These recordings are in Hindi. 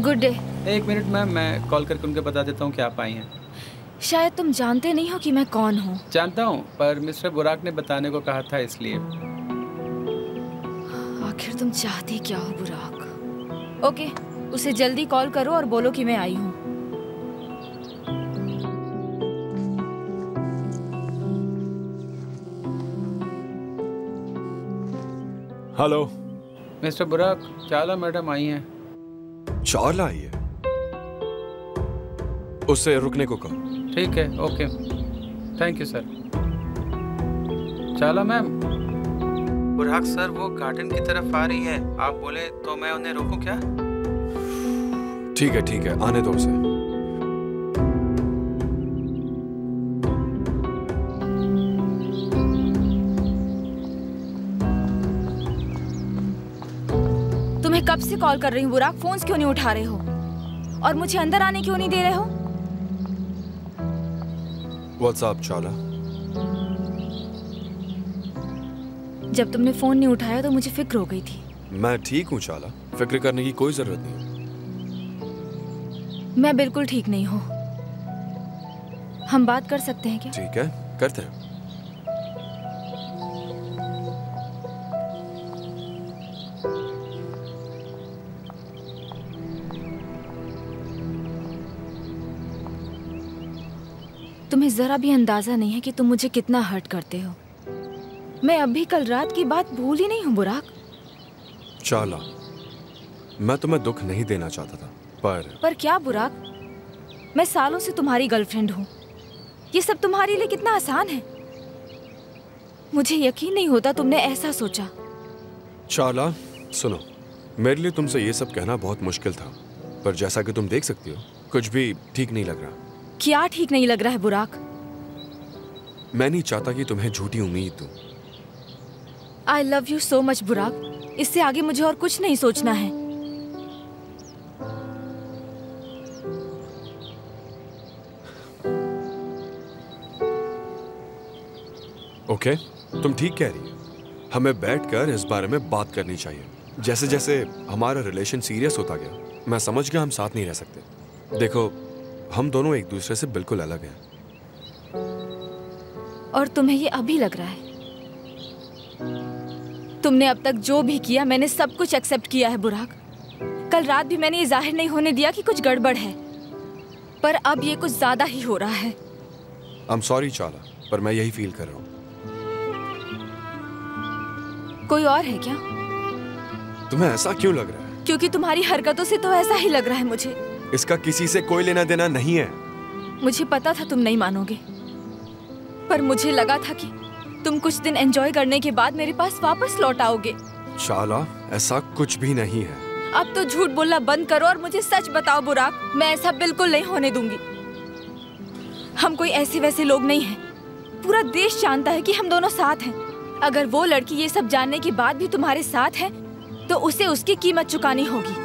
Good day. एक मिनट मैम, मैं कॉल करके उनके बता देता हूँ कि आप आई हैं। शायद तुम जानते नहीं हो कि मैं कौन हूँ। जानता हूँ, पर मिस्टर बुराक ने बताने को कहा था इसलिए। आखिर तुम चाहते क्या हो बुराक? ओके, उसे जल्दी कॉल करो और बोलो कि मैं आई हूँ। हेलो मिस्टर बुराक, चाला मैडम आई हैं। चाला आई है? उससे रुकने को कहो। ठीक है, ओके, थैंक यू सर। चाला मैम, बुराक सर वो गार्डन की तरफ आ रही है, आप बोले तो मैं उन्हें रोकूं क्या? ठीक है, आने दो उसे। तुम्हें कब से कॉल कर रही हूँ बुराक, फोन क्यों नहीं उठा रहे हो? और मुझे अंदर आने क्यों नहीं दे रहे हो? What's up, चाला? जब तुमने फोन नहीं उठाया तो मुझे फिक्र हो गई थी। मैं ठीक हूँ चाला, फिक्र करने की कोई जरूरत नहीं। मैं बिल्कुल ठीक नहीं हूँ। हम बात कर सकते हैं क्या? ठीक है, करते हैं। तुम्हें जरा भी अंदाजा नहीं है कि तुम मुझे कितना हर्ट करते हो। मैं अभी कल रात की बात भूल ही नहीं हूँ बुराक। चाला, मैं तुम्हें दुख नहीं देना चाहता था, पर क्या बुराक? मैं सालों से तुम्हारी गर्लफ्रेंड हूँ। ये सब तुम्हारे लिए कितना आसान है। मुझे यकीन नहीं होता तुमने ऐसा सोचा। चाला सुनो, मेरे लिए तुमसे ये सब कहना बहुत मुश्किल था, पर जैसा कि तुम देख सकती हो, कुछ भी ठीक नहीं लग रहा। क्या ठीक नहीं लग रहा है बुराक? मैं नहीं चाहता कि तुम्हें झूठी उम्मीद दूं। I love you so much बुराक। इससे आगे मुझे और कुछ नहीं सोचना है। ओके, तुम ठीक कह रही हो। हमें बैठकर इस बारे में बात करनी चाहिए। जैसे जैसे हमारा रिलेशन सीरियस होता गया, मैं समझ गया हम साथ नहीं रह सकते। देखो, हम दोनों एक दूसरे से बिल्कुल अलग हैं। और तुम्हें ये अभी लग रहा है? तुमने अब तक जो भी किया, मैंने सब कुछ एक्सेप्ट किया है बुराक। कल रात भी मैंने ये जाहिर नहीं होने दिया कि कुछ गड़बड़ है, पर अब ये कुछ ज्यादा ही हो रहा है। I'm sorry चाला, पर मैं यही फील कर रहा हूँ। कोई और है क्या? तुम्हें ऐसा क्यों लग रहा है? क्योंकि तुम्हारी हरकतों से तो ऐसा ही लग रहा है मुझे। इसका किसी से कोई लेना देना नहीं है। मुझे पता था तुम नहीं मानोगे, पर मुझे लगा था कि तुम कुछ दिन एंजॉय करने के बाद मेरे पास वापस लौट आओगे। चाला, ऐसा कुछ भी नहीं है। अब तो झूठ बोलना बंद करो और मुझे सच बताओ बुराक। मैं ऐसा बिल्कुल नहीं होने दूंगी। हम कोई ऐसे वैसे लोग नहीं हैं। पूरा देश जानता है कि हम दोनों साथ हैं। अगर वो लड़की ये सब जानने के बाद भी तुम्हारे साथ है, तो उसे उसकी कीमत चुकानी होगी।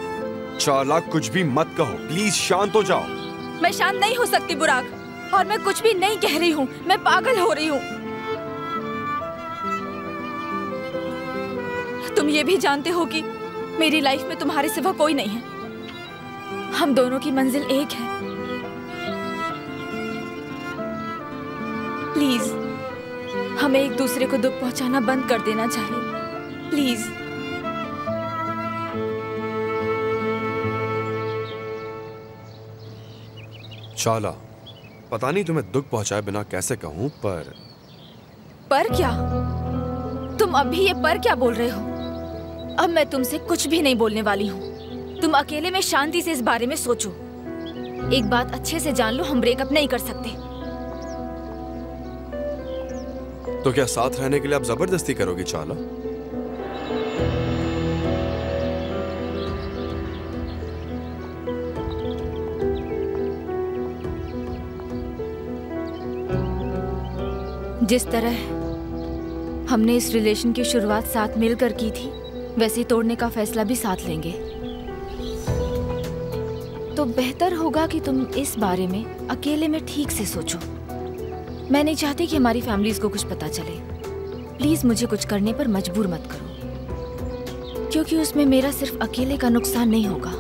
चाला, कुछ भी मत कहो, प्लीज शांत हो जाओ। मैं शांत नहीं हो सकती बुराक, और मैं कुछ भी नहीं कह रही हूँ। मैं पागल हो रही हूँ। तुम ये भी जानते हो कि मेरी लाइफ में तुम्हारे सिवा कोई नहीं है। हम दोनों की मंजिल एक है। प्लीज, हमें एक दूसरे को दुख पहुंचाना बंद कर देना चाहिए। प्लीज। चाला, पता नहीं तुम्हें दुख पहुंचाए बिना कैसे कहूं, पर क्या? तुम अभी ये पर क्या बोल रहे हो? अब मैं तुमसे कुछ भी नहीं बोलने वाली हूँ। तुम अकेले में शांति से इस बारे में सोचो। एक बात अच्छे से जान लो, हम ब्रेकअप नहीं कर सकते। तो क्या साथ रहने के लिए आप जबरदस्ती करोगी चाला? जिस तरह हमने इस रिलेशन की शुरुआत साथ मिलकर की थी, वैसे तोड़ने का फैसला भी साथ लेंगे। तो बेहतर होगा कि तुम इस बारे में अकेले में ठीक से सोचो। मैं नहीं चाहती कि हमारी फैमिलीज को कुछ पता चले। प्लीज मुझे कुछ करने पर मजबूर मत करो, क्योंकि उसमें मेरा सिर्फ अकेले का नुकसान नहीं होगा।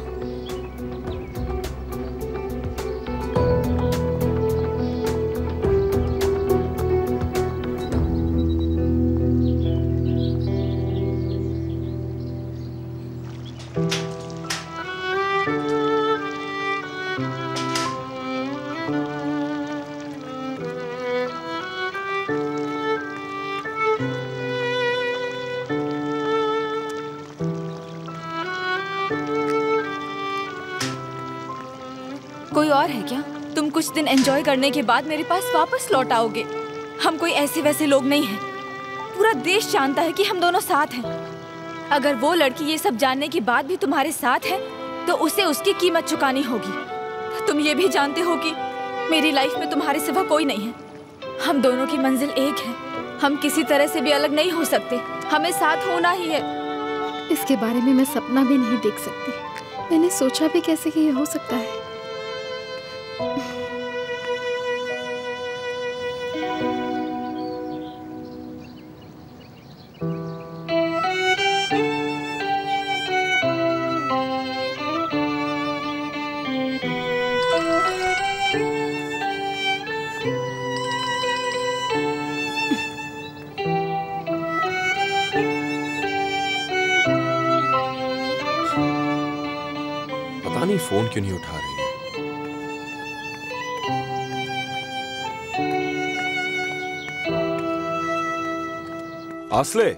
कोई और है क्या? तुम कुछ दिन एंजॉय करने के बाद मेरे पास वापस लौट आओगे। हम कोई ऐसे वैसे लोग नहीं हैं। पूरा देश जानता है कि हम दोनों साथ हैं। अगर वो लड़की ये सब जानने के बाद भी तुम्हारे साथ है तो उसे उसकी कीमत चुकानी होगी। तुम ये भी जानते हो कि मेरी लाइफ में तुम्हारे सिवा कोई नहीं है। हम दोनों की मंजिल एक है। हम किसी तरह से भी अलग नहीं हो सकते। हमें साथ होना ही है। इसके बारे में मैं सपना भी नहीं देख सकती। मैंने सोचा भी कैसे कि ये हो सकता है। पता नहीं फोन क्यों नहीं उठा रही है। आसले,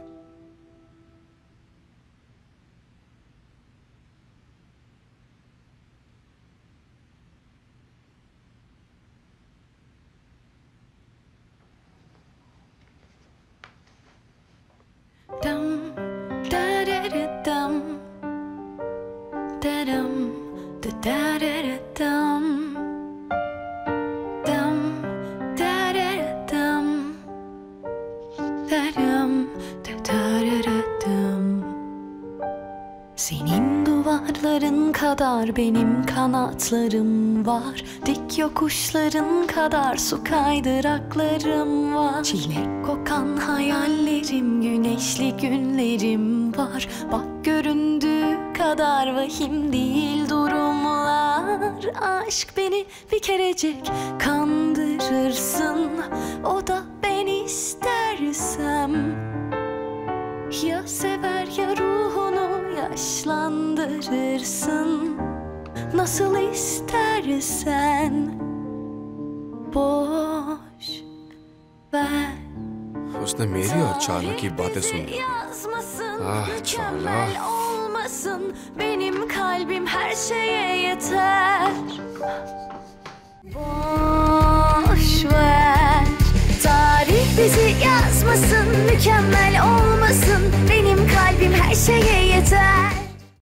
Senin duvarların kadar benim kanatlarım var. Dik yokuşların kadar su kaydıraklarım var. Çilek kokan hayallerim, güneşli günlerim var. Bak göründüğü kadar vahim değil durumlar. Aşk beni bir kerecik kandırırsın. O da ben istersem. Ya sever ya ruhunu yaşlandırırsın. Nasıl istersen. Boş ver. उसने मेरी और चाला की बातें सुन ली। चाला, olmasın. Benim kalbim her şeye yeter. Boş ver. Tarih bizi yazmasın, mükemmel olmasın. Benim kalbim her şeye yeter.